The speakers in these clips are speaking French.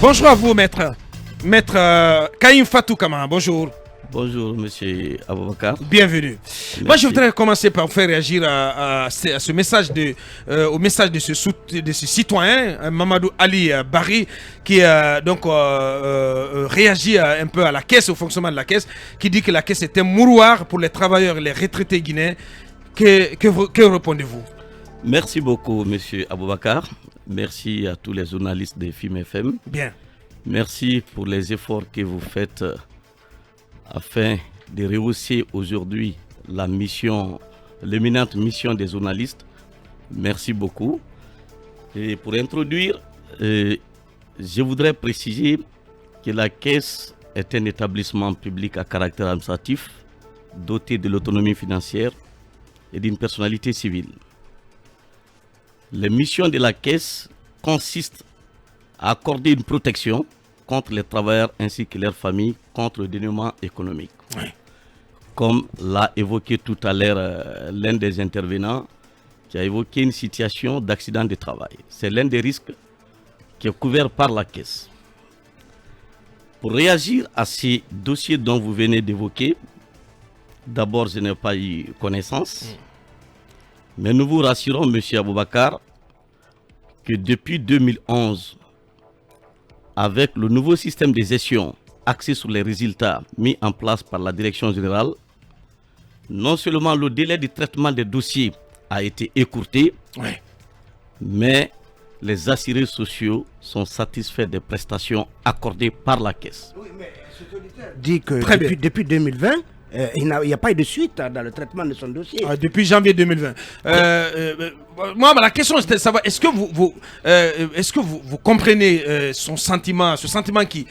Bonjour à vous, maître. Maître Kaïm Fatou Kamara, bonjour. Bonjour, monsieur Aboubakar. Bienvenue. Merci. Moi, je voudrais commencer par vous faire réagir à ce message au message de ce citoyen, Mamadou Ali Barry, qui réagit un peu à la caisse, au fonctionnement de la caisse, qui dit que la caisse est un mouroir pour les travailleurs et les retraités guinéens. Que répondez-vous? Merci beaucoup, monsieur Aboubakar. Merci à tous les journalistes de FIM FM. Bien. Merci pour les efforts que vous faites afin de rehausser aujourd'hui la mission, l'éminente mission des journalistes. Merci beaucoup. Et pour introduire, je voudrais préciser que la Caisse est un établissement public à caractère administratif, doté de l'autonomie financière et d'une personnalité civile. Les missions de la Caisse consistent à accorder une protection contre les travailleurs ainsi que leurs familles contre le dénuement économique. Oui. Comme l'a évoqué tout à l'heure l'un des intervenants, qui a évoqué une situation d'accident de travail. C'est l'un des risques qui est couvert par la Caisse. Pour réagir à ces dossiers dont vous venez d'évoquer, d'abord, je n'ai pas eu connaissance. Mais nous vous rassurons, M. Aboubakar, que depuis 2011, avec le nouveau système de gestion axé sur les résultats mis en place par la direction générale, non seulement le délai de traitement des dossiers a été écourté, mais les assurés sociaux sont satisfaits des prestations accordées par la Caisse. Oui, mais cet auditeur dit que depuis 2020, il n'y a pas eu de suite dans le traitement de son dossier. Depuis janvier 2020. Moi, la question c'est de savoir, est-ce que vous comprenez son sentiment, ce sentiment qui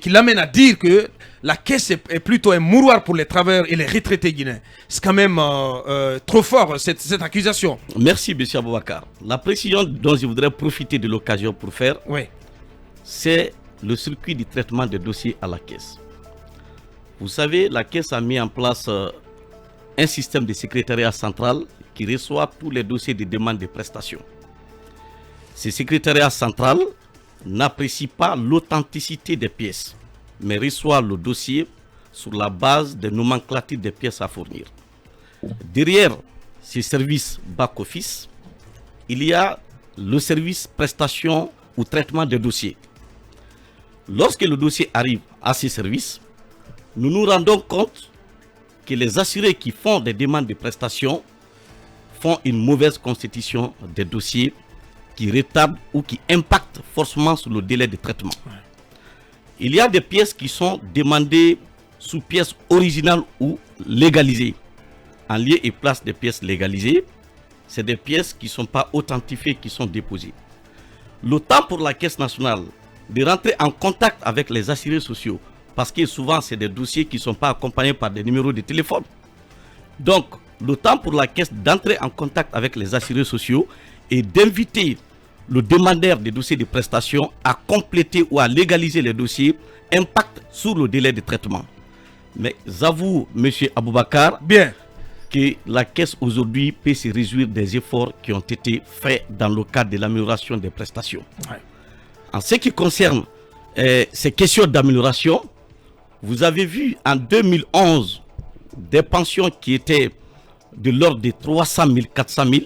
l'amène à dire que la Caisse est plutôt un mouroir pour les travailleurs et les retraités guinéens? C'est quand même trop fort, cette accusation. Merci, M. Aboubakar. La précision dont je voudrais profiter de l'occasion pour faire, c'est le circuit du traitement des dossiers à la Caisse. Vous savez, la Caisse a mis en place un système de secrétariat central qui reçoit tous les dossiers de demande de prestations. Ce secrétariat central n'apprécie pas l'authenticité des pièces, mais reçoit le dossier sur la base des nomenclatures des pièces à fournir. Derrière ce service back-office, il y a le service prestation ou traitement des dossiers. Lorsque le dossier arrive à ce service, nous nous rendons compte que les assurés qui font des demandes de prestations font une mauvaise constitution des dossiers qui retardent ou qui impactent forcément sur le délai de traitement. Il y a des pièces qui sont demandées sous pièces originales ou légalisées. En lieu et place des pièces légalisées, c'est des pièces qui ne sont pas authentifiées, qui sont déposées. Le temps pour la Caisse nationale de rentrer en contact avec les assurés sociaux, parce que souvent, c'est des dossiers qui ne sont pas accompagnés par des numéros de téléphone. Donc, le temps pour la Caisse d'entrer en contact avec les assurés sociaux et d'inviter le demandeur des dossiers de prestation à compléter ou à légaliser les dossiers impacte sur le délai de traitement. Mais j'avoue, M. Aboubakar, que la Caisse aujourd'hui peut se réjouir des efforts qui ont été faits dans le cadre de l'amélioration des prestations. En ce qui concerne ces questions d'amélioration, vous avez vu en 2011 des pensions qui étaient de l'ordre de 300 000, 400 000.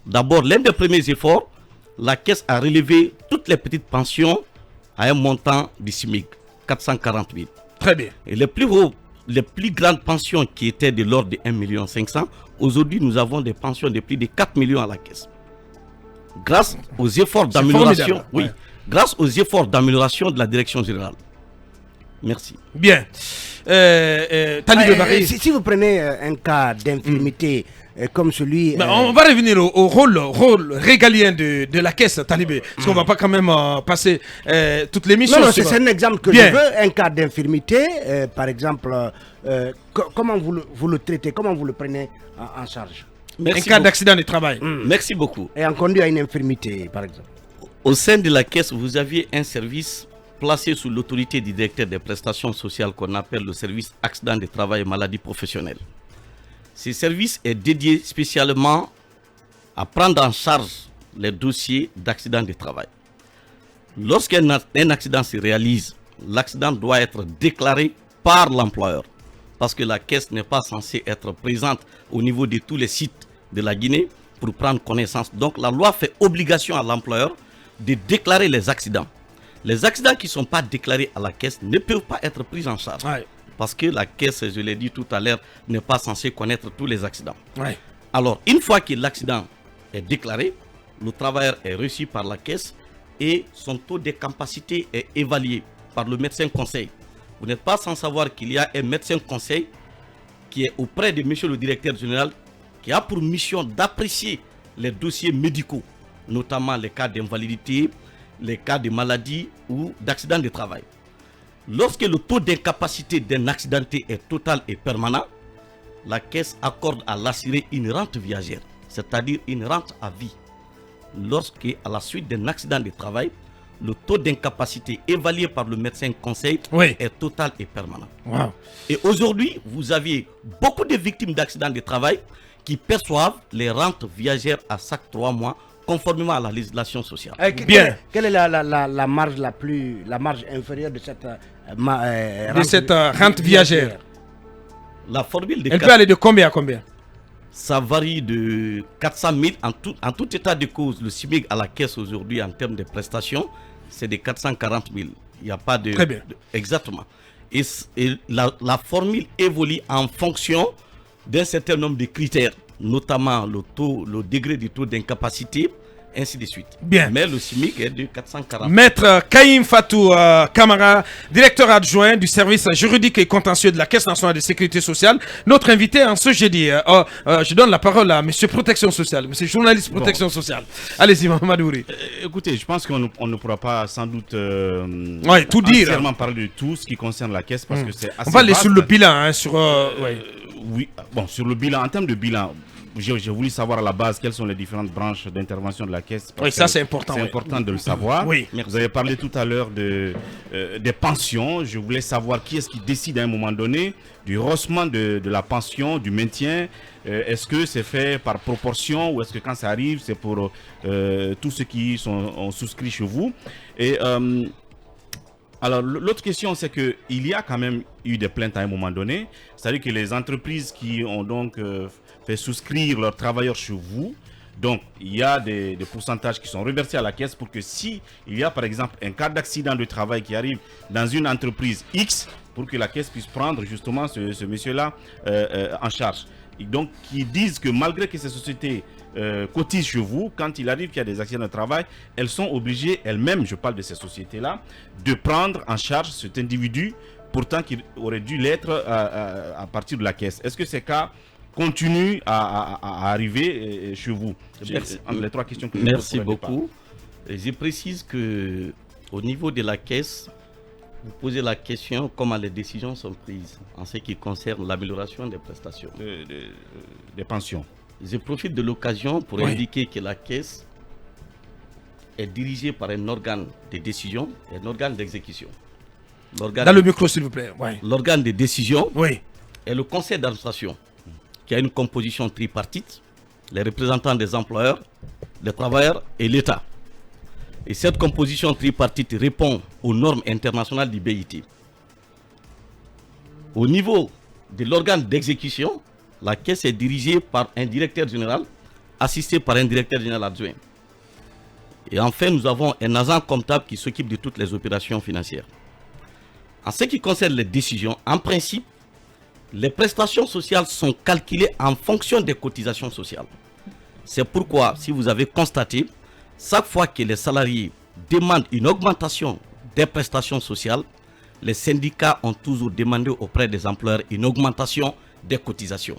D'abord, l'un des premiers efforts, la Caisse a relevé toutes les petites pensions à un montant du SMIC, 440 000. Très bien. Et les plus grandes pensions qui étaient de l'ordre de 1 500 000, aujourd'hui nous avons des pensions de plus de 4 millions à la Caisse. Grâce aux efforts d'amélioration, grâce aux efforts d'amélioration de la direction générale. Merci. Bien. Talibé Barry. Si vous prenez un cas d'infirmité comme celui... On va revenir au rôle régalien de la Caisse, Talibé. Parce qu'on ne va pas quand même passer toutes les missions. Non, c'est un exemple que je veux. Un cas d'infirmité, par exemple, comment vous le traitez, comment vous le prenez en charge? Un cas d'accident de travail. Merci beaucoup. Et en conduit à une infirmité, par exemple. Au sein de la Caisse, vous aviez un service placé sous l'autorité du directeur des prestations sociales qu'on appelle le service accident de travail et maladie professionnelle. Ce service est dédié spécialement à prendre en charge les dossiers d'accident de travail. Lorsqu'un accident se réalise, l'accident doit être déclaré par l'employeur. Parce que la caisse n'est pas censée être présente au niveau de tous les sites de la Guinée pour prendre connaissance. Donc la loi fait obligation à l'employeur de déclarer les accidents. Les accidents qui ne sont pas déclarés à la caisse ne peuvent pas être pris en charge. Ouais. Parce que la caisse, je l'ai dit tout à l'heure, n'est pas censée connaître tous les accidents. Ouais. Alors, une fois que l'accident est déclaré, le travailleur est reçu par la caisse et son taux d'incapacité est évalué par le médecin conseil. Vous n'êtes pas sans savoir qu'il y a un médecin conseil qui est auprès de monsieur le directeur général qui a pour mission d'apprécier les dossiers médicaux, notamment les cas d'invalidité, les cas de maladie ou d'accident de travail. Lorsque le taux d'incapacité d'un accidenté est total et permanent, la caisse accorde à l'assuré une rente viagère, c'est-à-dire une rente à vie. Lorsque, à la suite d'un accident de travail, le taux d'incapacité évalué par le médecin conseil est total et permanent. Wow. Et aujourd'hui, vous avez beaucoup de victimes d'accidents de travail qui perçoivent les rentes viagères à chaque 3 mois, conformément à la législation sociale. Bien. Quelle est la marge la marge inférieure de cette rente viagère? La formule elle peut aller de combien à combien? Ça varie de 400 000 en tout état de cause. Le SMIC à la caisse aujourd'hui en termes de prestations, c'est de 440 000. Il n'y a pas de... Très bien. Exactement. Et la formule évolue en fonction d'un certain nombre de critères, notamment le degré du taux d'incapacité, ainsi de suite. Bien. Mais le SMIC est de 440. Maître Kaïm Fatou Kamara, directeur adjoint du service juridique et contentieux de la Caisse nationale de sécurité sociale, notre invité en ce jeudi. Je donne la parole à monsieur Protection sociale, monsieur journaliste Protection sociale. Allez-y, Madouri. Écoutez, je pense qu'on ne pourra pas sans doute tout dire. Entièrement parler de tout ce qui concerne la Caisse parce que c'est assez on va aller vaste. sur le bilan. Oui, bon, sur le bilan, en termes de bilan, j'ai voulu savoir à la base quelles sont les différentes branches d'intervention de la Caisse. Oui, ça c'est important. C'est important de le savoir. Oui. Vous avez parlé tout à l'heure des pensions. Je voulais savoir qui est-ce qui décide à un moment donné du rehaussement de la pension, du maintien. Est-ce que c'est fait par proportion ou est-ce que quand ça arrive, c'est pour tous ceux qui ont souscrit chez vous? Et alors, l'autre question, c'est qu'il y a quand même eu des plaintes à un moment donné. C'est-à-dire que les entreprises qui ont donc fait souscrire leurs travailleurs chez vous, donc il y a des pourcentages qui sont reversés à la caisse pour que si il y a par exemple un cas d'accident de travail qui arrive dans une entreprise X, pour que la caisse puisse prendre justement ce monsieur-là en charge. Et donc, qui disent que malgré que ces sociétés cotisent chez vous, quand il arrive qu'il y a des accidents de travail, elles sont obligées elles-mêmes, je parle de ces sociétés-là, de prendre en charge cet individu, pourtant qu'il aurait dû l'être à partir de la caisse. Est-ce que ces cas continuent à arriver chez vous? Les 3 questions que je Merci beaucoup. Je précise que au niveau de la caisse, vous posez la question comment les décisions sont prises en ce qui concerne l'amélioration des prestations. Des pensions. Je profite de l'occasion pour indiquer que la caisse est dirigée par un organe de décision et un organe d'exécution. Dans le micro, s'il vous plaît. L'organe de décision est le conseil d'administration qui a une composition tripartite, les représentants des employeurs, des travailleurs et l'État. Et cette composition tripartite répond aux normes internationales du BIT. Au niveau de l'organe d'exécution, la caisse est dirigée par un directeur général, assisté par un directeur général adjoint. Et enfin, nous avons un agent comptable qui s'occupe de toutes les opérations financières. En ce qui concerne les décisions, en principe, les prestations sociales sont calculées en fonction des cotisations sociales. C'est pourquoi, si vous avez constaté, chaque fois que les salariés demandent une augmentation des prestations sociales, les syndicats ont toujours demandé auprès des employeurs une augmentation des cotisations.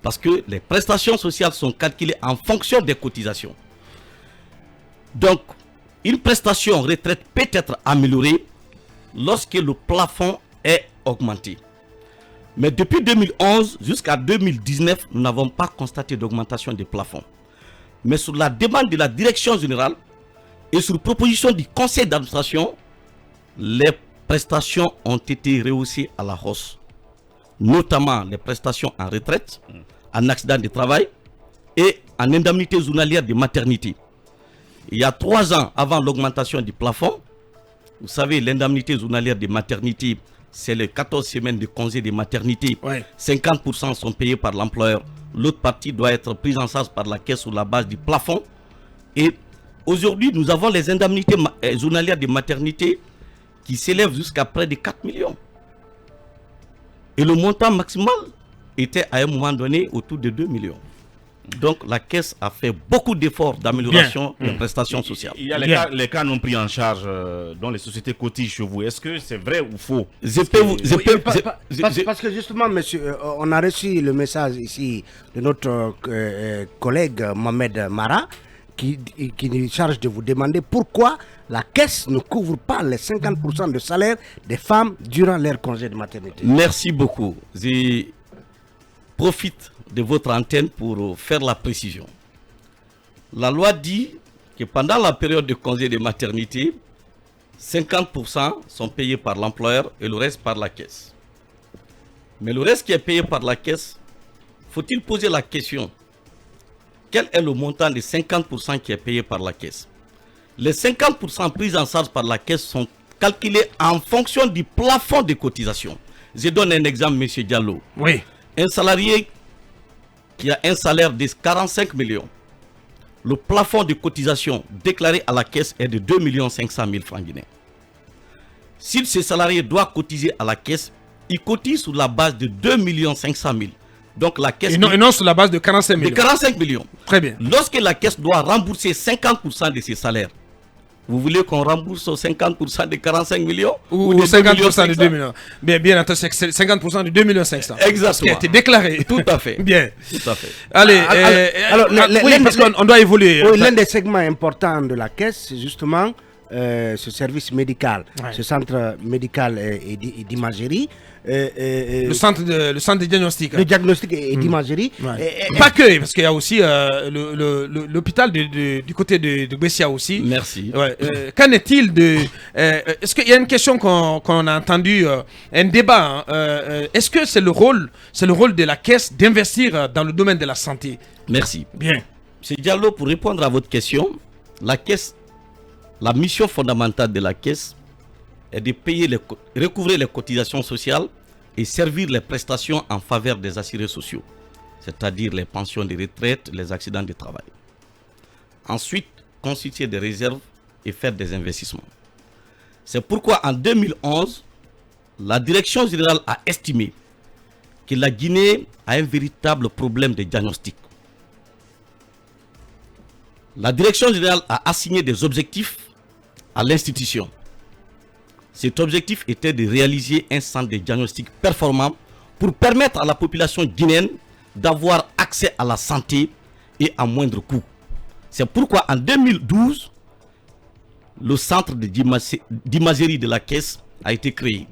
Parce que les prestations sociales sont calculées en fonction des cotisations. Donc, une prestation retraite peut être améliorée lorsque le plafond est augmenté. Mais depuis 2011 jusqu'à 2019, nous n'avons pas constaté d'augmentation des plafonds. Mais sur la demande de la direction générale et sur proposition du conseil d'administration, les prestations ont été rehaussées à la hausse. Notamment les prestations en retraite, en accident de travail et en indemnité journalière de maternité. il y a 3 ans avant l'augmentation du plafond, vous savez, l'indemnité journalière de maternité, c'est les 14 semaines de congé de maternité. 50% sont payés par l'employeur. L'autre partie doit être prise en charge par la caisse sur la base du plafond. Et aujourd'hui, nous avons les indemnités journalières de maternité qui s'élèvent jusqu'à près de 4 millions. Et le montant maximal était à un moment donné autour de 2 millions. Donc la caisse a fait beaucoup d'efforts d'amélioration des prestations sociales. Il y a les cas non pris en charge dont les sociétés cotisent chez vous. Est-ce que c'est vrai ou faux? Parce que justement, monsieur, on a reçu le message ici de notre collègue Mohamed Mara qui charge de vous demander pourquoi la caisse ne couvre pas les 50% de salaire des femmes durant leur congé de maternité. Merci beaucoup. Je profite de votre antenne pour faire la précision. La loi dit que pendant la période de congé de maternité, 50% sont payés par l'employeur et le reste par la caisse. Mais le reste qui est payé par la caisse, faut-il poser la question, quel est le montant des 50% qui est payé par la caisse? Les 50% pris en charge par la caisse sont calculés en fonction du plafond de cotisation. Je donne un exemple, M. Diallo. Oui. Un salarié qui a un salaire de 45 millions, le plafond de cotisation déclaré à la caisse est de 2 500 000 francs guinéens. Si ce salarié doit cotiser à la caisse, il cotise sur la base de 2 500 000. Donc la caisse... Et non sur la base de 45 millions. De 45 millions. Très bien. Lorsque la caisse doit rembourser 50% de ses salaires, vous voulez qu'on rembourse 50% de 45 millions ou de 50% de 2 millions? Bien entendu, c'est 50% de 2 500 000. Exactement. Ce qui a été déclaré. Tout à fait. Bien. Tout à fait. Allez, oui, parce qu'on doit évoluer. Oui, l'un des segments importants de la caisse, c'est justement ce service médical, ce centre médical et d'imagerie. Le centre de diagnostic. Le diagnostic et d'imagerie. Pas que, parce qu'il y a aussi l'hôpital du côté de Bessia aussi. Merci. Qu'en est-il de... Est-ce qu'il y a une question qu'on a entendue, un débat, est-ce que c'est le rôle de la caisse d'investir dans le domaine de la santé? Merci. Bien. M. Diallo, pour répondre à votre question, la mission fondamentale de la caisse est de recouvrer les cotisations sociales et servir les prestations en faveur des assurés sociaux, c'est-à-dire les pensions de retraite, les accidents de travail. Ensuite, constituer des réserves et faire des investissements. C'est pourquoi en 2011, la Direction générale a estimé que la Guinée a un véritable problème de diagnostic. La Direction générale a assigné des objectifs à l'institution. Cet objectif était de réaliser un centre de diagnostic performant pour permettre à la population guinéenne d'avoir accès à la santé et à moindre coût. C'est pourquoi en 2012, le centre d'imagerie de la caisse a été créé.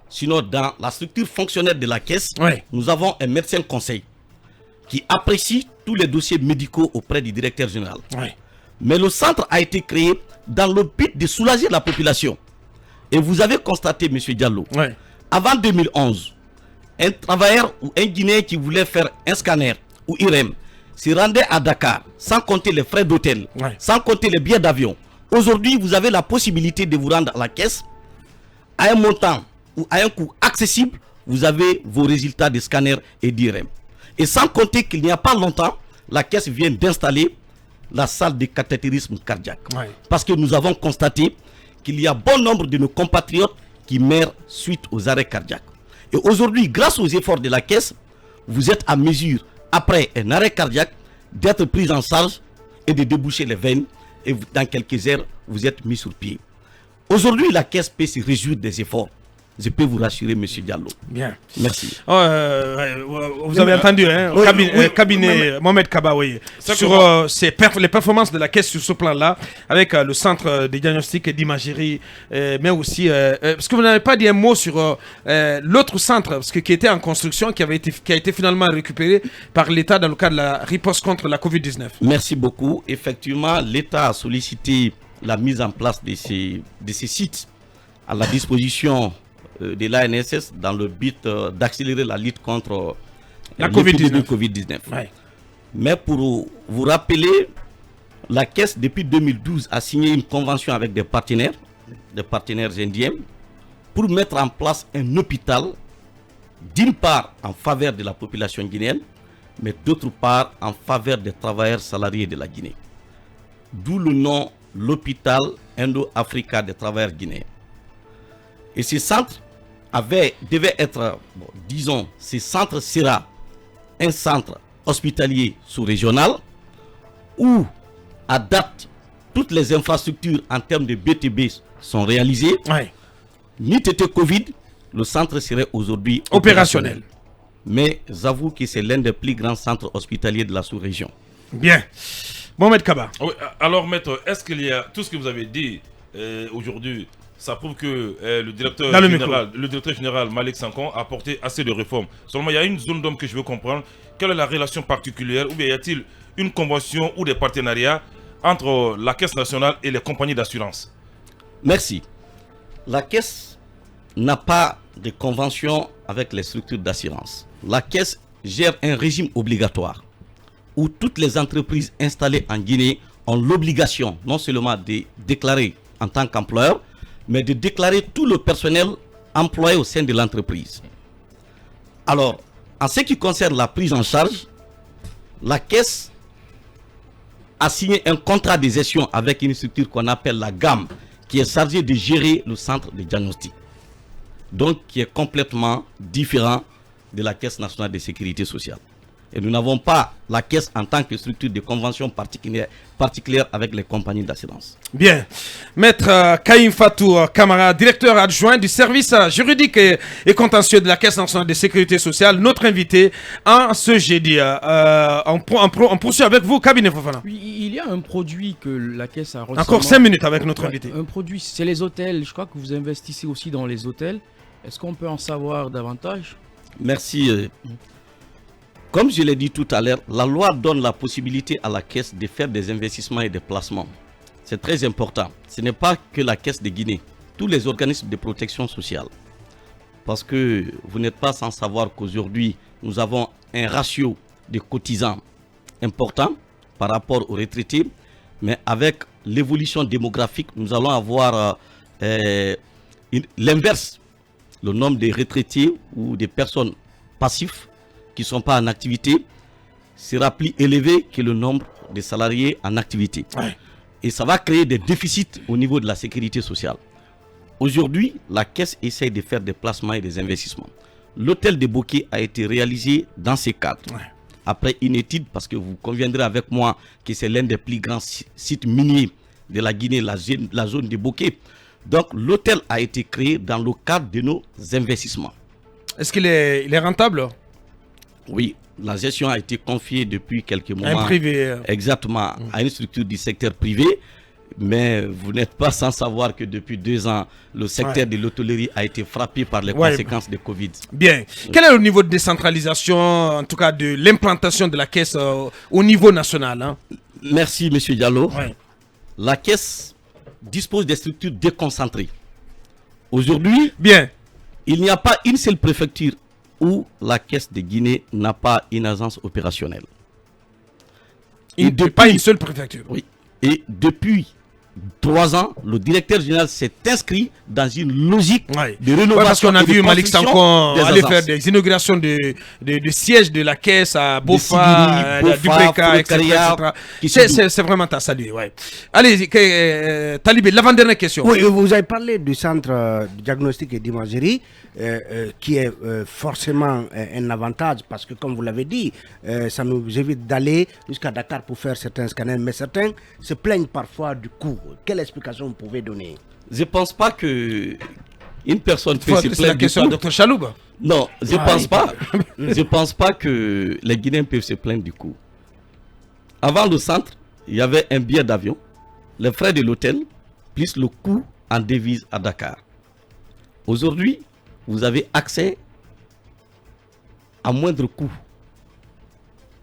Sinon, dans la structure fonctionnelle de la caisse, nous avons un médecin conseil qui apprécie tous les dossiers médicaux auprès du directeur général. Mais le centre a été créé dans le but de soulager la population. Et vous avez constaté, M. Diallo, avant 2011, un travailleur ou un Guinéen qui voulait faire un scanner ou IRM se rendait à Dakar, sans compter les frais d'hôtel, sans compter les billets d'avion. Aujourd'hui, vous avez la possibilité de vous rendre à la caisse à un montant ou à un coût accessible. Vous avez vos résultats de scanner et d'IRM. Et sans compter qu'il n'y a pas longtemps, la caisse vient d'installer la salle de cathétérisme cardiaque. Parce que nous avons constaté qu'il y a bon nombre de nos compatriotes qui meurent suite aux arrêts cardiaques. Et aujourd'hui, grâce aux efforts de la caisse, vous êtes à mesure, après un arrêt cardiaque, d'être pris en charge et de déboucher les veines. Et dans quelques heures, vous êtes mis sur pied. Aujourd'hui, la caisse peut se réjouir des efforts. Je peux vous rassurer, M. Diallo. Bien. Merci. Vous avez entendu, hein, cabinet Mohamed Kaba, sur les performances de la caisse sur ce plan-là, avec le centre de diagnostic et d'imagerie, mais aussi, parce que vous n'avez pas dit un mot sur l'autre centre, qui était en construction, qui a été finalement récupéré par l'État dans le cadre de la riposte contre la Covid-19. Merci beaucoup. Effectivement, l'État a sollicité la mise en place de ces sites à la disposition de l'ANSS dans le but d'accélérer la lutte contre la Covid-19. Mais pour vous rappeler, la Caisse, depuis 2012, a signé une convention avec des partenaires indiens, pour mettre en place un hôpital, d'une part en faveur de la population guinéenne, mais d'autre part en faveur des travailleurs salariés de la Guinée. D'où le nom, l'hôpital Indo-Africa des travailleurs guinéens. Et ce centre devait être, disons, ce centre sera un centre hospitalier sous-régional où, à date, toutes les infrastructures en termes de BTB sont réalisées. Ouais. N'eût été Covid, le centre serait aujourd'hui Opérationnel. Mais j'avoue que c'est l'un des plus grands centres hospitaliers de la sous-région. Bien. Mohamed Kaba. Oui, alors, maître, est-ce qu'il y a tout ce que vous avez dit aujourd'hui, ça prouve que le directeur général Malick Sankhon a apporté assez de réformes. Seulement, il y a une zone d'homme que je veux comprendre. Quelle est la relation particulière, ou bien y a-t-il une convention ou des partenariats entre la Caisse nationale et les compagnies d'assurance? Merci. La Caisse n'a pas de convention avec les structures d'assurance. La Caisse gère un régime obligatoire où toutes les entreprises installées en Guinée ont l'obligation non seulement de déclarer en tant qu'employeur, mais de déclarer tout le personnel employé au sein de l'entreprise. Alors, en ce qui concerne la prise en charge, la Caisse a signé un contrat de gestion avec une structure qu'on appelle la GAM, qui est chargée de gérer le centre de diagnostic. Donc, qui est complètement différent de la Caisse nationale de sécurité sociale. Et nous n'avons pas la Caisse en tant que structure de convention particulière avec les compagnies d'assurance. Bien. Maître Kaïm Fatou Kamara, directeur adjoint du service juridique et contentieux de la Caisse nationale de sécurité sociale, notre invité en ce jeudi. On poursuit avec vous, Cabinet Fofana. Oui, il y a un produit que la Caisse a récemment... Encore 5 minutes avec notre invité. Un produit, c'est les hôtels. Je crois que vous investissez aussi dans les hôtels. Est-ce qu'on peut en savoir davantage? Merci. Comme je l'ai dit tout à l'heure, la loi donne la possibilité à la Caisse de faire des investissements et des placements. C'est très important. Ce n'est pas que la Caisse de Guinée, tous les organismes de protection sociale. Parce que vous n'êtes pas sans savoir qu'aujourd'hui, nous avons un ratio de cotisants important par rapport aux retraités. Mais avec l'évolution démographique, nous allons avoir l'inverse. Le nombre de retraités ou des personnes passives qui ne sont pas en activité sera plus élevé que le nombre de salariés en activité. Ouais. Et ça va créer des déficits au niveau de la sécurité sociale. Aujourd'hui, la Caisse essaie de faire des placements et des investissements. L'hôtel de Boké a été réalisé dans ces cadres. Ouais. Après une étude, parce que vous conviendrez avec moi que c'est l'un des plus grands sites miniers de la Guinée, la zone de Boké. Donc l'hôtel a été créé dans le cadre de nos investissements. Est-ce qu'il est rentable? Oui, la gestion a été confiée depuis quelques mois. Un privé. Exactement, à une structure du secteur privé. Mais vous n'êtes pas sans savoir que depuis 2 ans, le secteur de l'hôtellerie a été frappé par les conséquences de Covid. Bien. Quel est le niveau de décentralisation, en tout cas de l'implantation de la Caisse au niveau national, hein? Merci, M. Diallo. La Caisse dispose des structures déconcentrées. Aujourd'hui, il n'y a pas une seule préfecture où la Caisse de Guinée n'a pas une agence opérationnelle. Pas une seule préfecture. Oui. Et depuis 3 ans, le directeur général s'est inscrit dans une logique de rénovation. Parce qu'on a vu Malick Sankhon aller faire des inaugurations de sièges de la Caisse à Bofa, à Dubreka, etc. C'est vraiment à saluer. Ouais. Allez, Talibé, l'avant-dernière question. Oui, vous avez parlé du centre de diagnostic et d'imagerie qui est forcément un avantage parce que, comme vous l'avez dit, ça nous évite d'aller jusqu'à Dakar pour faire certains scanners, mais certains se plaignent parfois du coût. Quelle explication vous pouvez donner? Je ne pense pas que une personne peut se plaindre. C'est la question à Dr Chaloub. Non, je pense pas. Je pense pas que les Guinéens peuvent se plaindre du coût. Avant le centre, il y avait un billet d'avion, les frais de l'hôtel, plus le coût en devise à Dakar. Aujourd'hui, vous avez accès à moindre coût.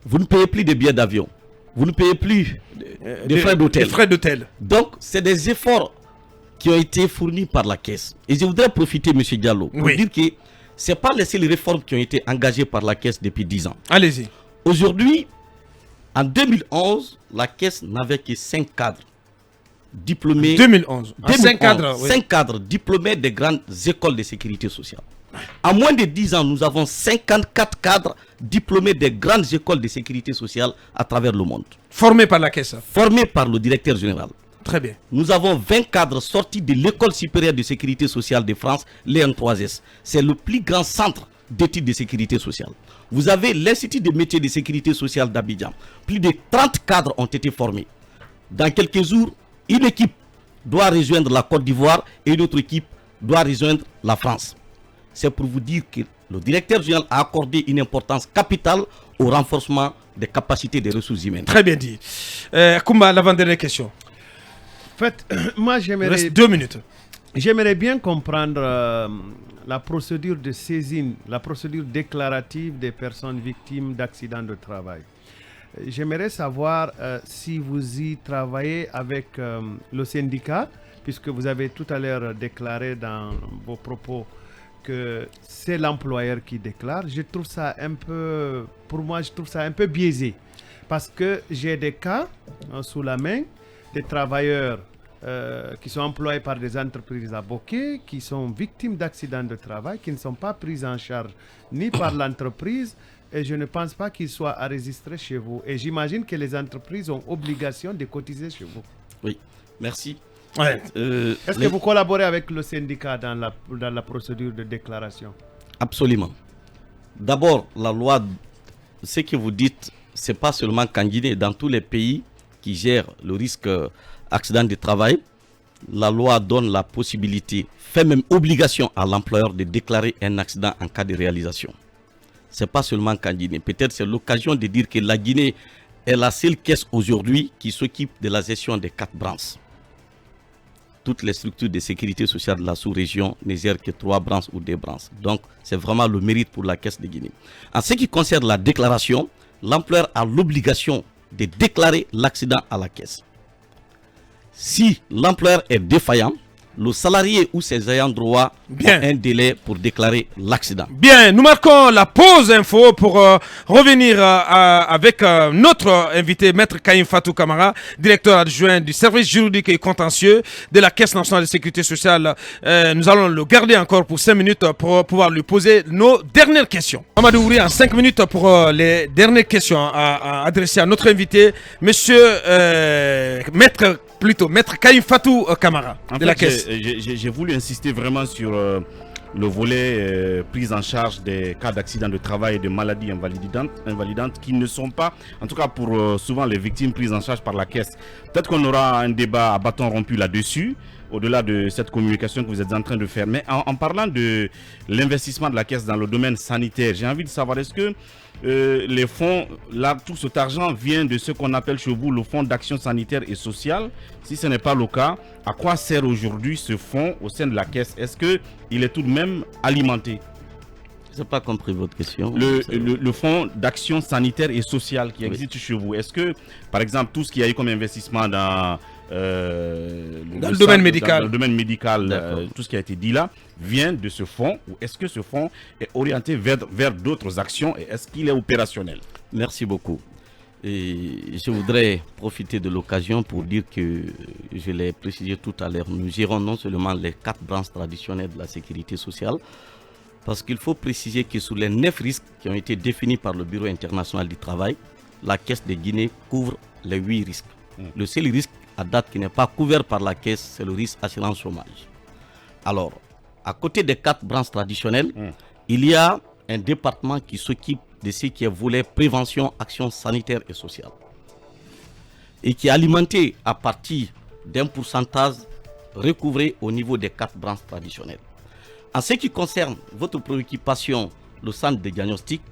Vous ne payez plus de billets d'avion. Vous ne payez plus de frais d'hôtel. Donc, c'est des efforts qui ont été fournis par la Caisse. Et je voudrais profiter, M. Diallo, pour dire que ce n'est pas les seules réformes qui ont été engagées par la Caisse depuis 10 ans. Allez-y. Aujourd'hui, En 2011, la caisse n'avait que 5 cadres diplômés. 2011. 5 cadres, 5 cadres diplômés des grandes écoles de sécurité sociale. En moins de 10 ans, nous avons 54 cadres diplômés des grandes écoles de sécurité sociale à travers le monde. Formés par la caisse. Formés par le directeur général. Très bien. Nous avons 20 cadres sortis de l'école supérieure de sécurité sociale de France, l'EN3S. C'est le plus grand centre d'études de sécurité sociale. Vous avez l'Institut de métiers de sécurité sociale d'Abidjan. Plus de 30 cadres ont été formés. Dans quelques jours, une équipe doit rejoindre la Côte d'Ivoire et une autre équipe doit rejoindre la France. C'est pour vous dire que le directeur général a accordé une importance capitale au renforcement des capacités des ressources humaines. Très bien dit. Koumba, l'avant-dernière question. En fait, moi j'aimerais... Il reste 2 minutes. J'aimerais bien comprendre la procédure de saisine, la procédure déclarative des personnes victimes d'accidents de travail. J'aimerais savoir si vous y travaillez avec le syndicat, puisque vous avez tout à l'heure déclaré dans vos propos que c'est l'employeur qui déclare. Je trouve ça un peu, pour moi, je trouve ça un peu biaisé, parce que j'ai des cas sous la main, des travailleurs qui sont employés par des entreprises à Bokeh, qui sont victimes d'accidents de travail, qui ne sont pas pris en charge ni par l'entreprise, et je ne pense pas qu'ils soient enregistrés chez vous. Et j'imagine que les entreprises ont obligation de cotiser chez vous. Oui, merci. Ouais. Est-ce que vous collaborez avec le syndicat dans la procédure de déclaration? Absolument. D'abord, la loi, ce que vous dites, ce n'est pas seulement qu'en Guinée, dans tous les pays qui gèrent le risque accident de travail, la loi donne la possibilité, fait même obligation à l'employeur de déclarer un accident en cas de réalisation. Ce n'est pas seulement qu'en Guinée. Peut-être c'est l'occasion de dire que la Guinée est la seule caisse aujourd'hui qui s'occupe de la gestion des 4 branches. Toutes les structures de sécurité sociale de la sous-région ne gèrent que 3 branches ou 2 branches. Donc, c'est vraiment le mérite pour la caisse de Guinée. En ce qui concerne la déclaration, l'employeur a l'obligation de déclarer l'accident à la caisse. Si l'employeur est défaillant, le salarié ou ses ayants droit ont un délai pour déclarer l'accident. Bien, nous marquons la pause info pour revenir avec notre invité, Maître Kaïm Fatou Kamara, directeur adjoint du service juridique et contentieux de la Caisse nationale de sécurité sociale. Nous allons le garder encore pour 5 minutes pour pouvoir lui poser nos dernières questions. Amadou Ouri, en 5 minutes pour les dernières questions à adresser à notre invité, monsieur Maître Kaïm Fatou Kamara de la Caisse. J'ai voulu insister vraiment sur le volet prise en charge des cas d'accidents de travail et de maladies invalidantes qui ne sont pas, en tout cas pour souvent les victimes prises en charge par la Caisse. Peut-être qu'on aura un débat à bâton rompu là-dessus, au-delà de cette communication que vous êtes en train de faire. Mais en parlant de l'investissement de la Caisse dans le domaine sanitaire, j'ai envie de savoir, est-ce que les fonds, là, tout cet argent vient de ce qu'on appelle chez vous le fonds d'action sanitaire et sociale? Si ce n'est pas le cas, à quoi sert aujourd'hui ce fonds au sein de la Caisse? Est-ce qu'il est tout de même alimenté? Je n'ai pas compris votre question. Le fonds d'action sanitaire et sociale qui existe chez vous, est-ce que, par exemple, tout ce qu'il y a eu comme investissement dans le domaine médical, tout ce qui a été dit là, vient de ce fonds, ou est-ce que ce fonds est orienté vers d'autres actions et est-ce qu'il est opérationnel? Merci beaucoup. Et je voudrais profiter de l'occasion pour dire que, je l'ai précisé tout à l'heure, nous gérons non seulement les 4 branches traditionnelles de la sécurité sociale, parce qu'il faut préciser que sur les 9 risques qui ont été définis par le Bureau international du travail, la Caisse de Guinée couvre les 8 risques. Le seul risque à date qui n'est pas couvert par la Caisse, c'est le risque assurance chômage. Alors, à côté des 4 branches traditionnelles, il y a un département qui s'occupe de ce qui est volet prévention, action sanitaire et sociale. Et qui est alimenté à partir d'un pourcentage recouvré au niveau des 4 branches traditionnelles. En ce qui concerne votre préoccupation, le centre de diagnostic,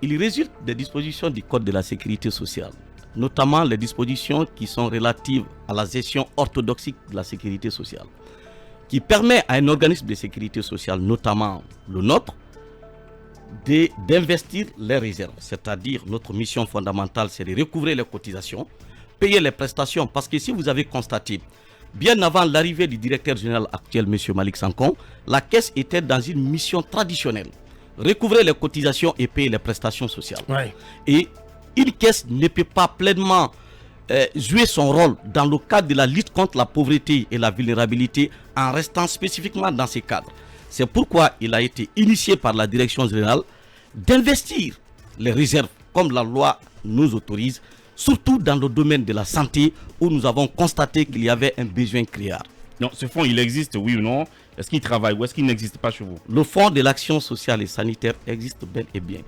il résulte des dispositions du Code de la sécurité sociale, notamment les dispositions qui sont relatives à la gestion orthodoxique de la sécurité sociale, qui permet à un organisme de sécurité sociale, notamment le nôtre, d'investir les réserves. C'est-à-dire, notre mission fondamentale, c'est de recouvrer les cotisations, payer les prestations, parce que si vous avez constaté, bien avant l'arrivée du directeur général actuel, M. Malik Sankon, la Caisse était dans une mission traditionnelle, recouvrer les cotisations et payer les prestations sociales. Ouais. Et une caisse ne peut pas pleinement jouer son rôle dans le cadre de la lutte contre la pauvreté et la vulnérabilité en restant spécifiquement dans ces cadres. C'est pourquoi il a été initié par la direction générale d'investir les réserves comme la loi nous autorise, surtout dans le domaine de la santé où nous avons constaté qu'il y avait un besoin criard. Non, ce fonds, il existe, oui ou non? Est-ce qu'il travaille ou est-ce qu'il n'existe pas chez vous? Le fonds de l'action sociale et sanitaire existe bel et bien.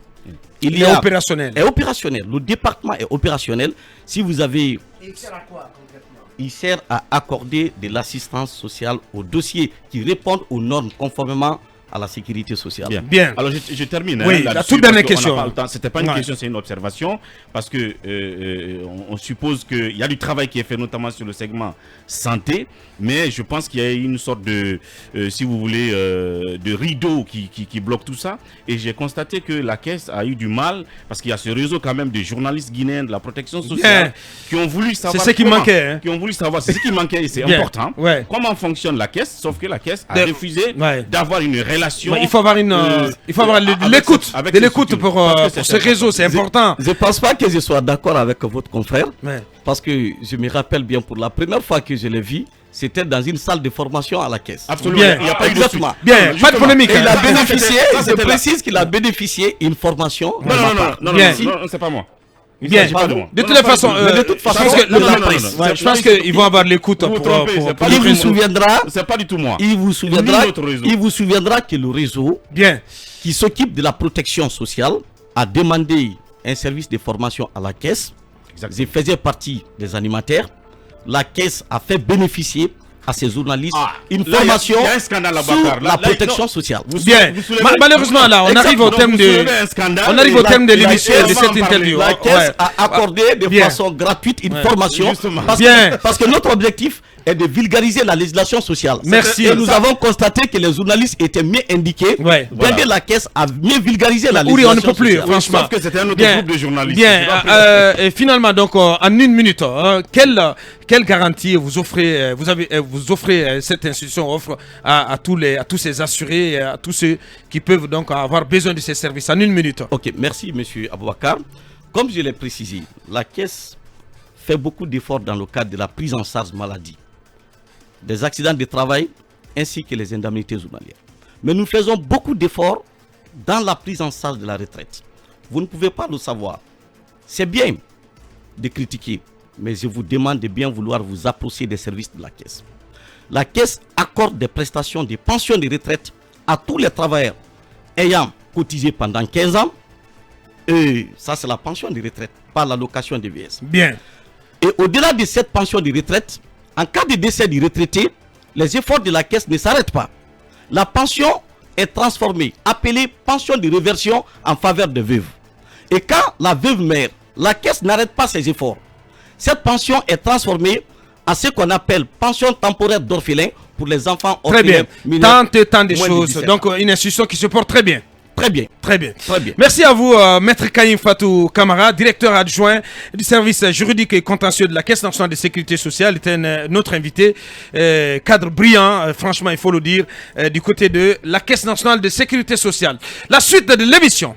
Il est opérationnel. Est opérationnel. Le département est opérationnel. Si vous avez... Il sert à quoi concrètement? Il sert à accorder de l'assistance sociale aux dossiers qui répondent aux normes conformément à la sécurité sociale. Bien. Alors je termine. Oui, la toute dernière question. C'était pas une question, c'est une observation. Parce que on suppose qu'il y a du travail qui est fait, notamment sur le segment santé. Mais je pense qu'il y a une sorte de, si vous voulez, de rideau qui bloque tout ça. Et j'ai constaté que la caisse a eu du mal, parce qu'il y a ce réseau quand même de journalistes guinéens de la protection sociale qui ont voulu savoir. C'est ce qui manquait. Hein. Qui ont voulu savoir. C'est ce qui manquait et c'est important. Comment fonctionne la caisse, sauf que la caisse a refusé d'avoir une relation. Il faut avoir l'écoute. De l'écoute pour ce réseau, c'est important. Je ne pense pas que je sois d'accord avec votre confrère. Parce que je me rappelle bien, pour la première fois que je l'ai vu, c'était dans une salle de formation à la caisse. Absolument. Bien. Il n'y a pas eu de suite. Bien, pas de polémique. Il a bénéficié, je précise qu'il a bénéficié d'une formation. Non, c'est pas moi. Bien. De toute façon, je pense qu'ils vont avoir l'écoute pour il vous souviendra. C'est pas du tout moi. Il vous souviendra que le réseau qui s'occupe de la protection sociale a demandé un service de formation à la caisse. Je faisais partie des animateurs. La caisse a fait bénéficier à ces journalistes une formation sur la protection sociale. Bien. Malheureusement, là, on arrive au terme de l'émission de cette interview. La caisse a accordé de façon gratuite une formation. Parce que notre objectif est de vulgariser la législation sociale. Merci. Et nous avons constaté que les journalistes étaient mieux indiqués d'aider la caisse à mieux vulgariser la législation sociale. Oui, on ne peut plus, franchement. Sauf que c'était un autre groupe de journalistes. Bien. Et finalement, donc, en une minute, quelle garantie vous offrez, cette institution offre à tous ces assurés, à tous ceux qui peuvent donc avoir besoin de ces services en une minute? Ok, merci monsieur Abouakar. Comme je l'ai précisé, la caisse fait beaucoup d'efforts dans le cadre de la prise en charge maladie, des accidents de travail ainsi que les indemnités journalières. Mais nous faisons beaucoup d'efforts dans la prise en charge de la retraite. Vous ne pouvez pas le savoir. C'est bien de critiquer, mais je vous demande de bien vouloir vous approcher des services de la caisse. La caisse accorde des prestations de pension de retraite à tous les travailleurs ayant cotisé pendant 15 ans. Et ça, c'est la pension de retraite, pas l'allocation de vieillesse. Bien. Et au-delà de cette pension de retraite, en cas de décès du retraité, les efforts de la caisse ne s'arrêtent pas. La pension est transformée, appelée pension de réversion en faveur des veuves. Et quand la veuve meurt, la caisse n'arrête pas ses efforts. Cette pension est transformée en ce qu'on appelle pension temporaire d'orphelin pour les enfants orphelins. Très bien. Tant de choses. Donc une institution qui se porte très bien. Très bien. Très bien. Merci à vous, Maître Kaïm Fatou Kamara, directeur adjoint du service juridique et contentieux de la Caisse nationale de sécurité sociale. Était notre invité, cadre brillant, franchement, il faut le dire, du côté de la Caisse nationale de sécurité sociale. La suite de l'émission.